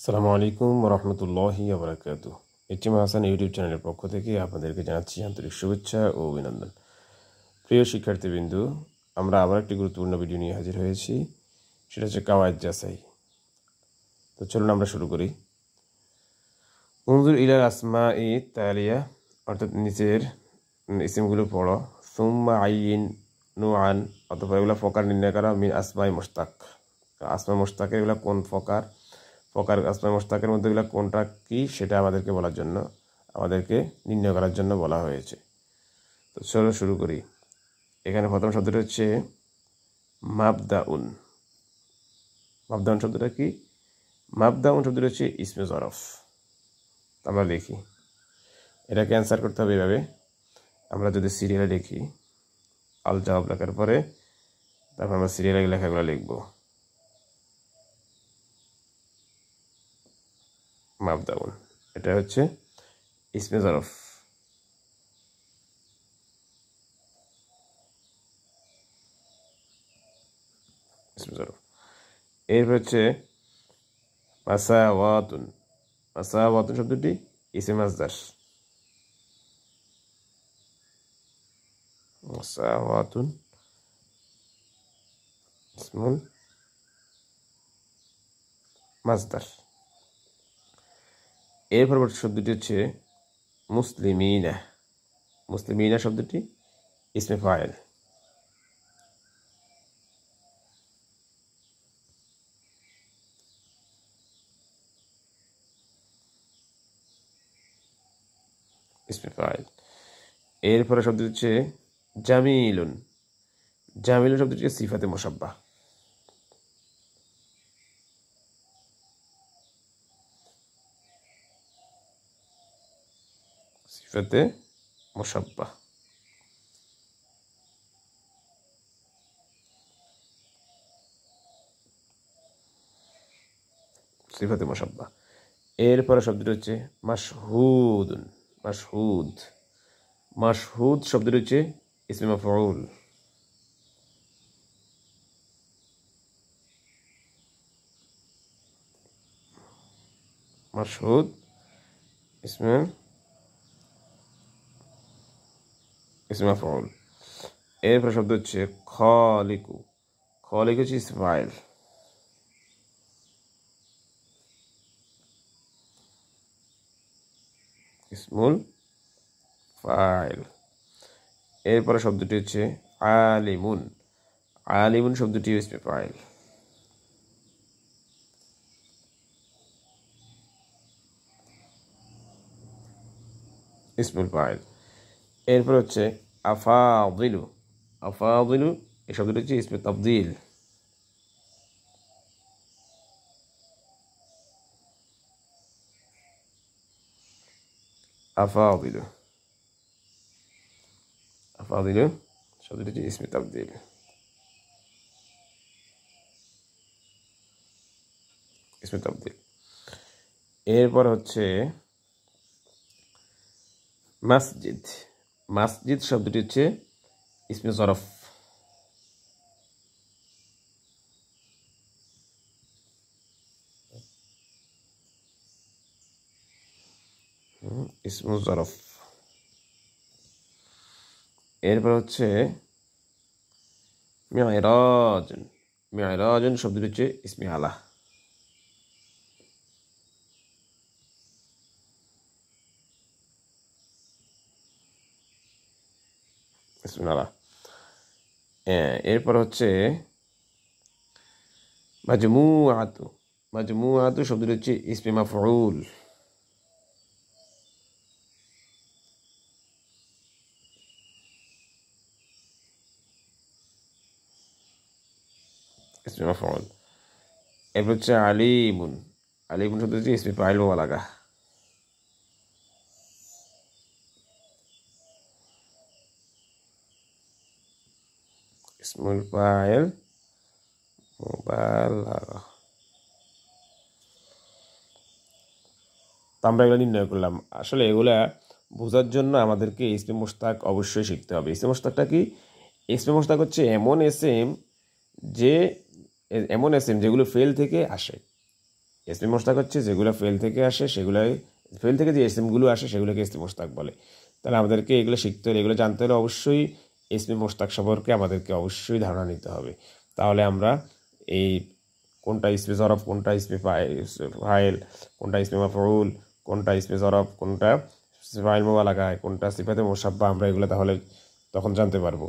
আসসালামু আলাইকুম ওয়া রাহমাতুল্লাহি ওয়া বারাকাতুহু। ইতিম হাসান ইউটিউব চ্যানেলের পক্ষ থেকে আপনাদেরকে জানাচ্ছি আন্তরিক শুভেচ্ছা ও অভিনন্দন। প্রিয় শিক্ষার্থীবৃন্দ, আমরা আবার একটি গুরুত্বপূর্ণ ভিডিও নিয়ে হাজির হয়েছি, সেটা হচ্ছে কাওয়ায়েদ যাচাই। তো চলুন আমরা শুরু করি। উনজুর ইলাল আসমাই তালিয়া, অর্থাৎ নিচের ইসিমগুলো পড়ো। সুম্মা আইন নুআন, অথবা এগুলো ফকার নির্ণয় করা। মিন আসমাই মুশতাক, আসমাই মুশতাকের এগুলো কোন ফকার, আসমাই মুশতাকের মধ্যে এগুলো কোনটা কি সেটা আমাদেরকে বলার জন্য, আমাদেরকে নির্ণয় করার জন্য বলা হয়েছে। তো চলো শুরু করি। এখানে প্রথম শব্দটা হচ্ছে মাবদাউন। মাবদাউন শব্দটা কি? মাবদাউন শব্দটা হচ্ছে ইসমে জরফ। আমরা দেখি, এটাকে অ্যান্সার করতে হবে এভাবে। আমরা যদি সিরিয়ালে লিখি, আল জবাব লেখার পরে তারপর আমরা সিরিয়ালে লেখাগুলো লিখব। মাবদাউন, এটা হচ্ছে ইসমে জরফ। ইসমে জরফ। এরপর হচ্ছে মাসাওয়াতুন। মাসাওয়াতুন শব্দটি ইসমে মাজদার। মাসাওয়াতুন ইসমুল মাজদার। এর পরবর্তী শব্দটি হচ্ছে মুসলিমিনা। মুসলিমিনা শব্দটি ইসমে ফাইল। ইসমে ফাইল। এরপরে শব্দটি হচ্ছে জামিলুন। জামিলুন শব্দটি হচ্ছে সিফাতে মুশাব্বাহ। সিফাতে মুশাব্বাহ। সিফাতে মুশাব্বাহ। এরপরে শব্দটি হচ্ছে মাশহুদুন। মাশহুদ। মাশহুদ শব্দটি হচ্ছে ইসমে মাফউল। মাশহুদ ইসমে মাফউল। এরপরে শব্দ হচ্ছে খালিকু। খালিকু হচ্ছে ইসমে ফাইল। ইসমুল ফাইল। এরপরে শব্দটি হচ্ছে আলিমুন। আলিমুন শব্দটি ইসমে ফাইল। ইসমুল ফাইল। এরপর হচ্ছে আফাদিলু। আফাদিলু এই শব্দটি হচ্ছে ইসমে তাফদিল। আফাদিলু। আফাদিলু শব্দটি হচ্ছে ইসমে তাফদিল। ইসমে তাফদিল। এরপর হচ্ছে মসজিদ। মসজিদ শব্দটি হচ্ছে ইসমে জরফ। ইসমে জরফ। এরপর হচ্ছে মিয়রাজুন। মিয়রাজুন শব্দটি হচ্ছে ইসমে আলা। ইসমে আলা। এরপর হচ্ছে মাজমুআতু। মাজমুআতু শব্দটি হচ্ছে ইসমে মাফউল। ইসমে মাফউল। এরপর হচ্ছে আলিমুন। আলিমুন শব্দটি হচ্ছে ইসমে ফাইল মুবালাগা। ইসমুল ফাইল মুবালাগা। তো আমরা এগুলো নির্ণয় করলাম। আসলে এগুলা বোঝার জন্য আমাদেরকে ইসমে মুশতাক অবশ্যই শিখতে হবে। ইসমে মুশতাকটা কি? ইসমে মুশতাক হচ্ছে এমন এসএম যেগুলো ফেল থেকে আসে। ইসমি মুশতাক হচ্ছে যেগুলো ফেল থেকে আসে, সেগুলাই ফেল থেকে যে ইসমগুলো আসে সেগুলোকে ইসমি মুশতাক বলে। তাহলে আমাদেরকে এগুলো শিখতে হলে, এগুলো জানতে হলে অবশ্যই ইসমি মুশতাক সম্পর্কে আমাদেরকে অবশ্যই ধারণা নিতে হবে। তাহলে আমরা এই কোনটা ইসমি জরফ, কোনটা ইসমি ফাইল, কোনটা ইসমি মাফউল, কোনটা ইসমি জরফ, কোনটা ফাইল মুবালাগা, কোনটা সিফাতে মুসাব্বা, আমরা এগুলো তাহলে তখন জানতে পারবো।